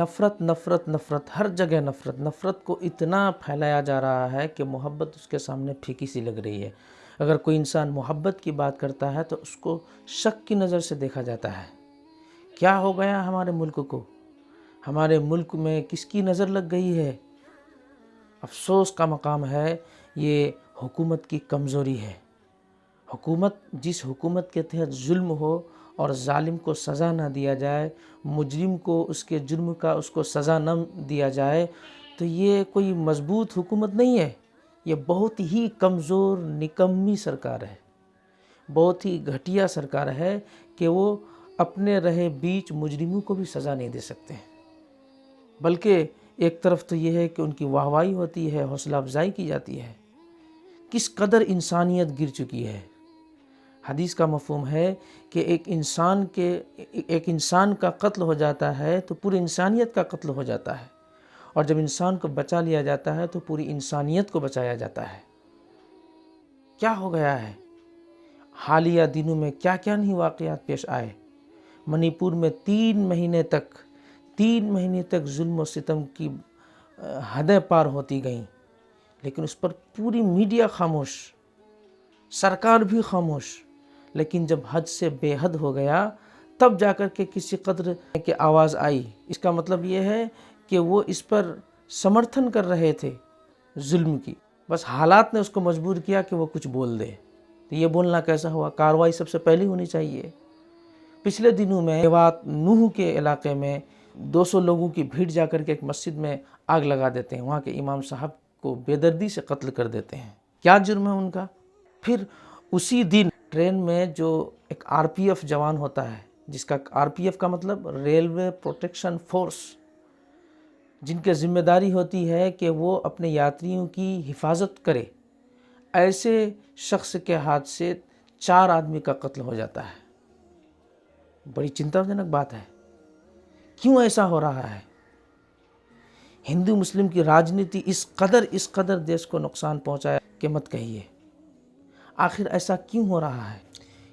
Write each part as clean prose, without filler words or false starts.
नफ़रत नफ़रत नफ़रत, हर जगह नफ़रत। नफ़रत को इतना फैलाया जा रहा है कि मोहब्बत उसके सामने फीकी सी लग रही है। अगर कोई इंसान मोहब्बत की बात करता है तो उसको शक की नज़र से देखा जाता है। क्या हो गया हमारे मुल्क को? हमारे मुल्क में किसकी नज़र लग गई है? अफ़सोस का मकाम है, ये हुकूमत की कमज़ोरी है। जिस हुकूमत के तहत जुल्म हो और जालिम को सज़ा ना दिया जाए, मुजरिम को उसके जुर्म का उसको सज़ा न दिया जाए, तो ये कोई मजबूत हुकूमत नहीं है। ये बहुत ही कमज़ोर निकम्मी सरकार है, बहुत ही घटिया सरकार है कि वो अपने रहे बीच मुजरिमों को भी सज़ा नहीं दे सकते हैं। बल्कि एक तरफ तो ये है कि उनकी वाहवाही होती है, हौसला अफजाई की जाती है। किस कदर इंसानियत गिर चुकी है। हदीस का मफ़हूम है कि एक इंसान का कत्ल हो जाता है तो पूरी इंसानियत का कत्ल हो जाता है, और जब इंसान को बचा लिया जाता है तो पूरी इंसानियत को बचाया जाता है। क्या हो गया है? हालिया दिनों में क्या क्या नहीं वाक़यात पेश आए। मणिपुर में 3 महीने तक जुल्म और सितम की हदें पार होती गईं, लेकिन उस पर पूरी मीडिया खामोश, सरकार भी खामोश। लेकिन जब हद से बेहद हो गया तब जाकर के किसी कदर की आवाज़ आई। इसका मतलब ये है कि वो इस पर समर्थन कर रहे थे जुल्म की, बस हालात ने उसको मजबूर किया कि वो कुछ बोल दे। तो ये बोलना कैसा हुआ? कार्रवाई सबसे पहले होनी चाहिए। पिछले दिनों में मेवात नूह के इलाके में 200 लोगों की भीड़ जाकर के एक मस्जिद में आग लगा देते हैं, वहाँ के इमाम साहब को बेदर्दी से कत्ल कर देते हैं। क्या जुर्म है उनका? फिर उसी दिन ट्रेन में जो एक आरपीएफ जवान होता है, जिसका आरपीएफ का मतलब रेलवे प्रोटेक्शन फोर्स, जिनकी जिम्मेदारी होती है कि वो अपने यात्रियों की हिफाजत करे, ऐसे शख्स के हाथ से 4 आदमी का कत्ल हो जाता है। बड़ी चिंताजनक बात है। क्यों ऐसा हो रहा है? हिंदू मुस्लिम की राजनीति इस कदर देश को नुकसान पहुंचाया कि मत कहिए। आखिर ऐसा क्यों हो रहा है?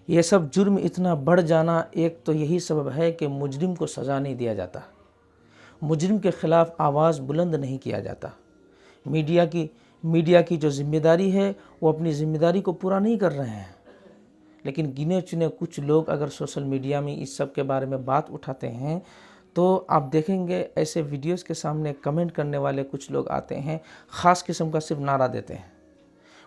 ये सब जुर्म इतना बढ़ जाना, एक तो यही सबब है कि मुजरिम को सज़ा नहीं दिया जाता, मुजरिम के ख़िलाफ़ आवाज़ बुलंद नहीं किया जाता। मीडिया की जो जिम्मेदारी है वो अपनी ज़िम्मेदारी को पूरा नहीं कर रहे हैं। लेकिन गिने चुने कुछ लोग अगर सोशल मीडिया में इस सब के बारे में बात उठाते हैं तो आप देखेंगे ऐसे वीडियोस के सामने कमेंट करने वाले कुछ लोग आते हैं, ख़ास किस्म का सिर्फ नारा देते हैं।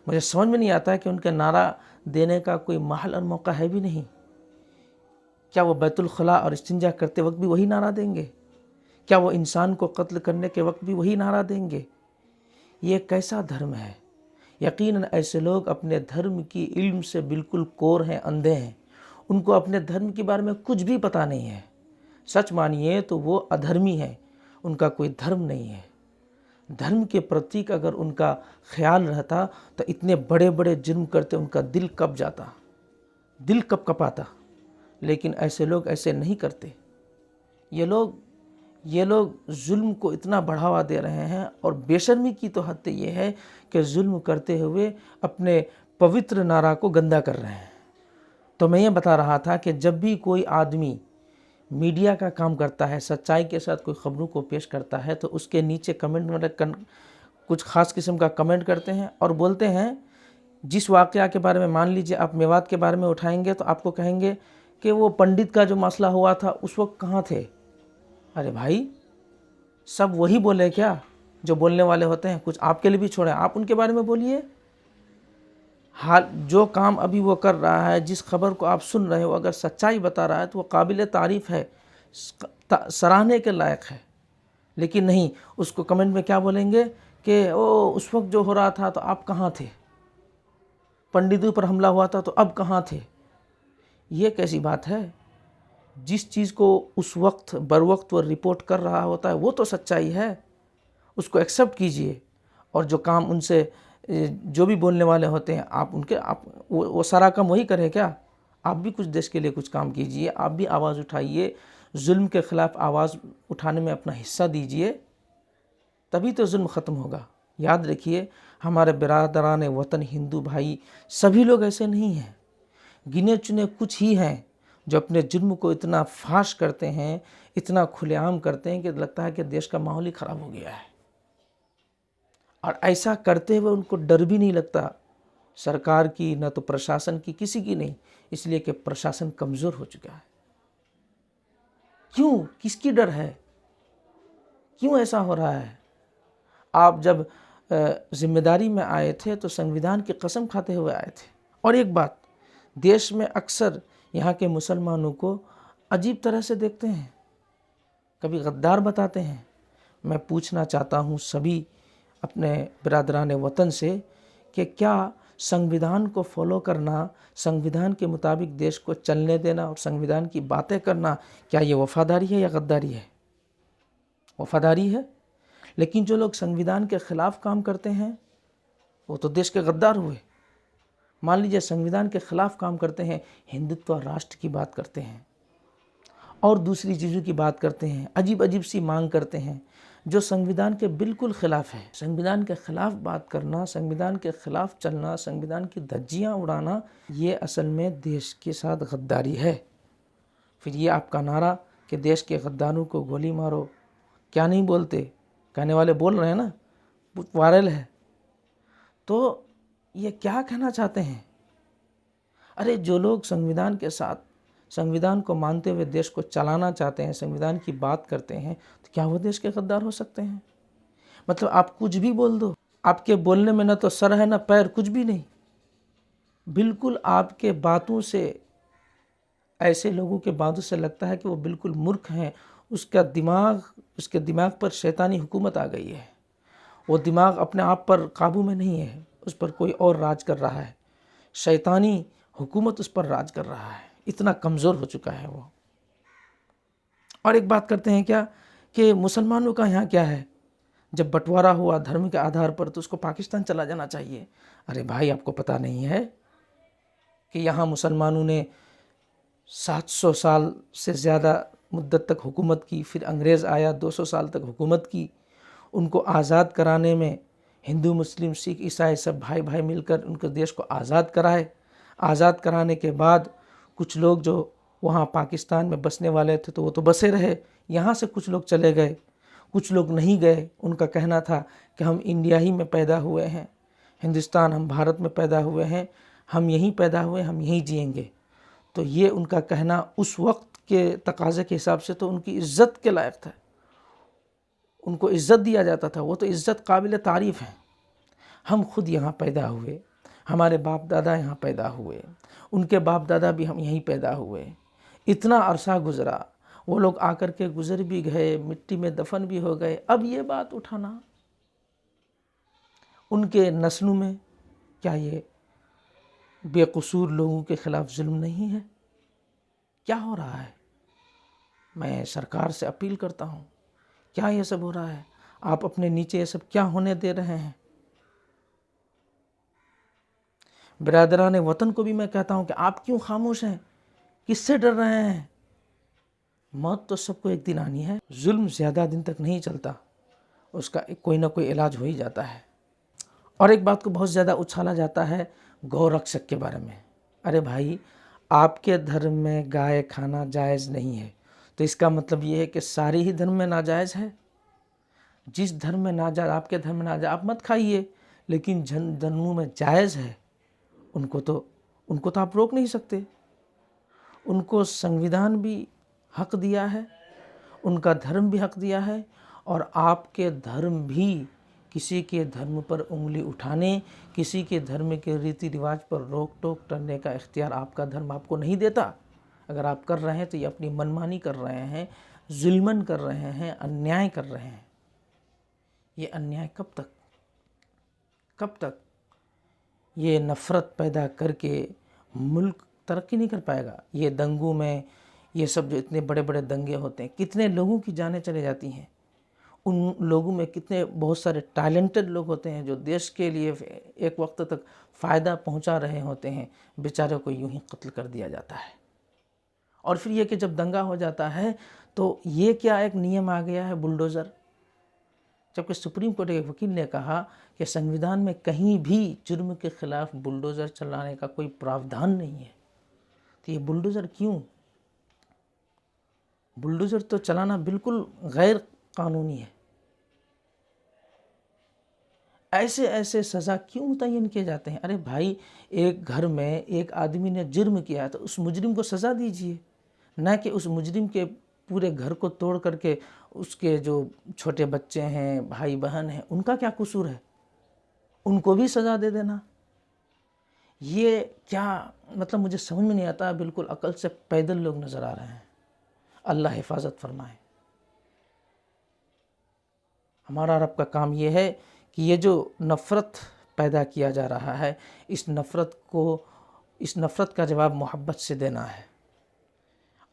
मुझे समझ में नहीं आता है कि उनके नारा देने का कोई महल और मौका है भी नहीं। क्या वो बैतुल खला और इस्तिंजा करते वक्त भी वही नारा देंगे? क्या वो इंसान को कत्ल करने के वक्त भी वही नारा देंगे? ये कैसा धर्म है? यकीनन ऐसे लोग अपने धर्म की इल्म से बिल्कुल कोर हैं, अंधे हैं। उनको अपने धर्म के बारे में कुछ भी पता नहीं है। सच मानिए तो वो अधर्मी है, उनका कोई धर्म नहीं है। धर्म के प्रतीक अगर उनका ख्याल रहता तो इतने बड़े बड़े जुर्म करते उनका दिल कब जाता, दिल कब कपाता। लेकिन ऐसे लोग ऐसे नहीं करते। ये लोग जुल्म को इतना बढ़ावा दे रहे हैं, और बेशर्मी की तो हद ये है कि जुल्म करते हुए अपने पवित्र नारा को गंदा कर रहे हैं। तो मैं ये बता रहा था कि जब भी कोई आदमी मीडिया का काम करता है, सच्चाई के साथ कोई ख़बरों को पेश करता है, तो उसके नीचे कमेंट में कुछ ख़ास किस्म का कमेंट करते हैं और बोलते हैं, जिस वाक़या के बारे में मान लीजिए आप मेवात के बारे में उठाएंगे तो आपको कहेंगे कि वो पंडित का जो मसला हुआ था उस वक्त कहाँ थे। अरे भाई, सब वही बोले क्या जो बोलने वाले होते हैं? कुछ आपके लिए भी छोड़े, आप उनके बारे में बोलिए। हाल जो काम अभी वो कर रहा है, जिस खबर को आप सुन रहे हो, अगर सच्चाई बता रहा है तो वो काबिल तारीफ़ है, सराहने के लायक है। लेकिन नहीं, उसको कमेंट में क्या बोलेंगे कि ओ उस वक्त जो हो रहा था तो आप कहाँ थे, पंडितों पर हमला हुआ था तो अब कहाँ थे। ये कैसी बात है? जिस चीज़ को उस वक्त बर वक्त वो रिपोर्ट कर रहा होता है वो तो सच्चाई है, उसको एक्सेप्ट कीजिए। और जो काम उनसे जो भी बोलने वाले होते हैं आप वो सारा काम वही करें क्या? आप भी कुछ देश के लिए कुछ काम कीजिए, आप भी आवाज़ उठाइए, जुल्म के ख़िलाफ़ आवाज़ उठाने में अपना हिस्सा दीजिए, तभी तो जुल्म ख़त्म होगा। याद रखिए, हमारे बिरादरान वतन हिंदू भाई सभी लोग ऐसे नहीं हैं, गिने चुने कुछ ही हैं जो अपने जुर्म को इतना फाश करते हैं, इतना खुलेआम करते हैं कि लगता है कि देश का माहौल ही ख़राब हो गया है। और ऐसा करते हुए उनको डर भी नहीं लगता सरकार की, न तो प्रशासन की, किसी की नहीं, इसलिए कि प्रशासन कमज़ोर हो चुका है। क्यों? किसकी डर है? क्यों ऐसा हो रहा है? आप जब जिम्मेदारी में आए थे तो संविधान की कसम खाते हुए आए थे। और एक बात, देश में अक्सर यहाँ के मुसलमानों को अजीब तरह से देखते हैं, कभी गद्दार बताते हैं। मैं पूछना चाहता हूँ सभी अपने बिरादरान वतन से कि क्या संविधान को फॉलो करना, संविधान के मुताबिक देश को चलने देना और संविधान की बातें करना, क्या ये वफ़ादारी है या गद्दारी है? वफ़ादारी है। लेकिन जो लोग संविधान के ख़िलाफ़ काम करते हैं वो तो देश के गद्दार हुए। मान लीजिए संविधान के ख़िलाफ़ काम करते हैं, हिंदुत्व राष्ट्र की बात करते हैं और दूसरी चीज़ों की बात करते हैं, अजीब अजीब सी मांग करते हैं जो संविधान के बिल्कुल ख़िलाफ़ है। संविधान के ख़िलाफ़ बात करना, संविधान के ख़िलाफ़ चलना, संविधान की धज्जियाँ उड़ाना, ये असल में देश के साथ गद्दारी है। फिर ये आपका नारा कि देश के गद्दारों को गोली मारो, क्या नहीं बोलते? कहने वाले बोल रहे हैं ना, वायरल है। तो ये क्या कहना चाहते हैं? अरे जो लोग संविधान के साथ, संविधान को मानते हुए देश को चलाना चाहते हैं, संविधान की बात करते हैं, तो क्या वो देश के गद्दार हो सकते हैं? मतलब आप कुछ भी बोल दो, आपके बोलने में न तो सर है न पैर, कुछ भी नहीं। बिल्कुल आपके बातों से, ऐसे लोगों के बातों से लगता है कि वो बिल्कुल मूर्ख हैं। उसके दिमाग पर शैतानी हुकूमत आ गई है। वो दिमाग अपने आप पर काबू में नहीं है, उस पर कोई और राज कर रहा है। शैतानी हुकूमत उस पर राज कर रहा है, इतना कमज़ोर हो चुका है वो। और एक बात करते हैं क्या कि मुसलमानों का यहाँ क्या है, जब बंटवारा हुआ धर्म के आधार पर तो उसको पाकिस्तान चला जाना चाहिए। अरे भाई, आपको पता नहीं है कि यहाँ मुसलमानों ने 700 साल से ज़्यादा मुद्दत तक हुकूमत की, फिर अंग्रेज़ आया 200 साल तक हुकूमत की। उनको आज़ाद कराने में हिंदू, मुस्लिम, सिख, ईसाई सब भाई भाई मिलकर उनके देश को आज़ाद कराए। आज़ाद कराने के बाद कुछ लोग जो वहाँ पाकिस्तान में बसने वाले थे तो वो तो बसे रहे, यहाँ से कुछ लोग चले गए, कुछ लोग नहीं गए। उनका कहना था कि हम इंडिया ही में पैदा हुए हैं, हिंदुस्तान, हम भारत में पैदा हुए हैं, हम यहीं पैदा हुए, हम यहीं जिएंगे। तो ये उनका कहना उस वक्त के तकाज़े के हिसाब से तो उनकी इज़्ज़त के लायक था, उनको इज़्ज़त दिया जाता था, वो तो इज़्ज़त काबिल तारीफ़ है। हम खुद यहाँ पैदा हुए, हमारे बाप दादा यहाँ पैदा हुए, उनके बाप दादा भी हम यहीं पैदा हुए, इतना अरसा गुज़रा, वो लोग आकर के गुज़र भी गए, मिट्टी में दफन भी हो गए। अब ये बात उठाना उनके नस्लों में, क्या ये बेकसूर लोगों के ख़िलाफ़ जुल्म नहीं है? क्या हो रहा है? मैं सरकार से अपील करता हूँ, क्या ये सब हो रहा है? आप अपने नीचे ये सब क्या होने दे रहे हैं? बिरादरान वतन को भी मैं कहता हूँ कि आप क्यों खामोश हैं? किससे डर रहे हैं? मौत तो सबको एक दिन आनी है। जुल्म ज़्यादा दिन तक नहीं चलता, उसका कोई ना कोई इलाज हो ही जाता है। और एक बात को बहुत ज़्यादा उछाला जाता है गौरक्षक के बारे में। अरे भाई, आपके धर्म में गाय खाना जायज़ नहीं है तो इसका मतलब ये है कि सारे ही धर्म में नाजायज़ है? जिस धर्म में नाजायज़, आपके धर्म में नाजायज़, आप मत खाइए, लेकिन जिन धर्मों में जायज़ है उनको तो आप रोक नहीं सकते। उनको संविधान भी हक दिया है, उनका धर्म भी हक दिया है, और आपके धर्म भी किसी के धर्म पर उंगली उठाने, किसी के धर्म के रीति रिवाज पर रोक टोक करने का इख्तियार आपका धर्म आपको नहीं देता। अगर आप कर रहे हैं तो ये अपनी मनमानी कर रहे हैं, जुल्मन कर रहे हैं, अन्याय कर रहे हैं। ये अन्याय कब तक? कब तक? ये नफ़रत पैदा करके मुल्क तरक्की नहीं कर पाएगा। ये दंगों में, ये सब जो इतने बड़े बड़े दंगे होते हैं, कितने लोगों की जानें चले जाती हैं। उन लोगों में कितने बहुत सारे टैलेंटेड लोग होते हैं जो देश के लिए एक वक्त तक फ़ायदा पहुंचा रहे होते हैं, बेचारे को यूं ही कत्ल कर दिया जाता है। और फिर ये कि जब दंगा हो जाता है तो ये क्या एक नियम आ गया है, बुलडोज़र। जबकि सुप्रीम कोर्ट के एक वकील ने कहा कि संविधान में कहीं भी जुर्म के ख़िलाफ़ बुलडोज़र चलाने का कोई प्रावधान नहीं है। तो ये बुलडोज़र क्यों? बुलडोज़र तो चलाना बिल्कुल गैर कानूनी है। ऐसे ऐसे सज़ा क्यों मुतय्यन किए जाते हैं? अरे भाई, एक घर में एक आदमी ने जुर्म किया है तो उस मुजरिम को सज़ा दीजिए, ना कि उस मुजरिम के पूरे घर को तोड़ करके उसके जो छोटे बच्चे हैं, भाई बहन हैं, उनका क्या कसूर है, उनको भी सज़ा दे देना। ये क्या मतलब, मुझे समझ में नहीं आता। बिल्कुल अकल से पैदल लोग नज़र आ रहे हैं। अल्लाह हिफाजत फरमाए। हमारा रब का काम ये है कि ये जो नफ़रत पैदा किया जा रहा है, इस नफ़रत का जवाब मोहब्बत से देना है।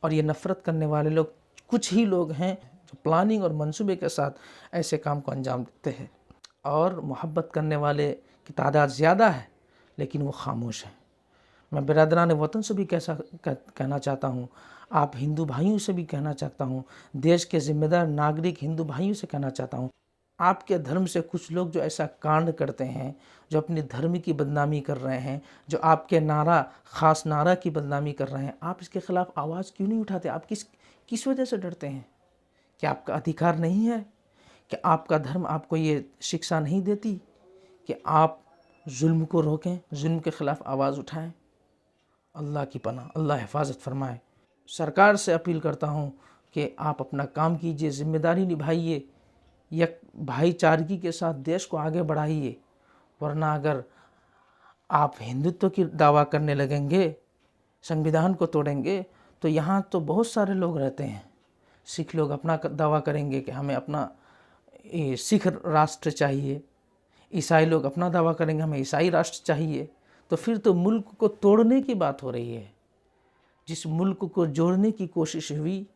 और ये नफ़रत करने वाले लोग कुछ ही लोग हैं जो प्लानिंग और मंसूबे के साथ ऐसे काम को अंजाम देते हैं। और मोहब्बत करने वाले की तादाद ज़्यादा है, लेकिन वो खामोश हैं। मैं बिरादरान वतन से भी कहना चाहता हूँ, आप हिंदू भाइयों से भी कहना चाहता हूँ, देश के ज़िम्मेदार नागरिक हिंदू भाइयों से कहना चाहता हूँ, आपके धर्म से कुछ लोग जो ऐसा कांड करते हैं, जो अपने धर्म की बदनामी कर रहे हैं, जो आपके ख़ास नारा की बदनामी कर रहे हैं, आप इसके ख़िलाफ़ आवाज़ क्यों नहीं उठाते? आप किस वजह से डरते हैं? क्या आपका अधिकार नहीं है? क्या आपका धर्म आपको ये शिक्षा नहीं देती कि आप जुल्म को रोकें, जुल्म के ख़िलाफ़ आवाज़ उठाएं? अल्लाह की पनाह, अल्लाह हिफाजत फरमाए। सरकार से अपील करता हूँ कि आप अपना काम कीजिए, ज़िम्मेदारी निभाइए, एक भाईचारगी के साथ देश को आगे बढ़ाइए। वरना अगर आप हिंदुत्व की दावा करने लगेंगे, संविधान को तोड़ेंगे, तो यहाँ तो बहुत सारे लोग रहते हैं। सिख लोग अपना दावा करेंगे कि हमें अपना सिख राष्ट्र चाहिए, ईसाई लोग अपना दावा करेंगे हमें ईसाई राष्ट्र चाहिए। तो फिर तो मुल्क को तोड़ने की बात हो रही है। जिस मुल्क को जोड़ने की कोशिश हुई,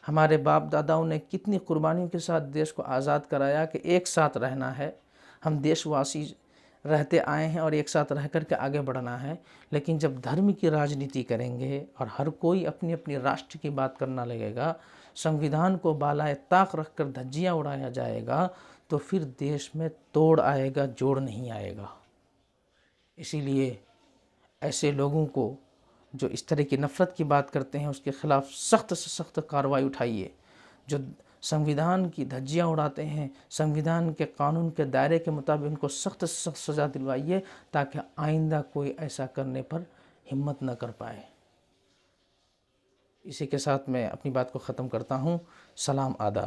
हमारे बाप दादाओं ने कितनी कुर्बानियों के साथ देश को आज़ाद कराया कि एक साथ रहना है, हम देशवासी रहते आए हैं और एक साथ रह कर के आगे बढ़ना है। लेकिन जब धर्म की राजनीति करेंगे और हर कोई अपनी अपनी राष्ट्र की बात करना लगेगा, संविधान को बालाए ताक रख कर धज्जियाँ उड़ाया जाएगा, तो फिर देश में तोड़ आएगा, जोड़ नहीं आएगा। इसीलिए ऐसे लोगों को जो इस तरह की नफ़रत की बात करते हैं, उसके ख़िलाफ़ सख्त से सख्त कार्रवाई उठाइए। जो संविधान की धज्जियाँ उड़ाते हैं, संविधान के कानून के दायरे के मुताबिक उनको सख्त से सख्त सज़ा दिलवाइए, ताकि आइंदा कोई ऐसा करने पर हिम्मत न कर पाए। इसी के साथ मैं अपनी बात को ख़त्म करता हूँ। सलाम, आदाब।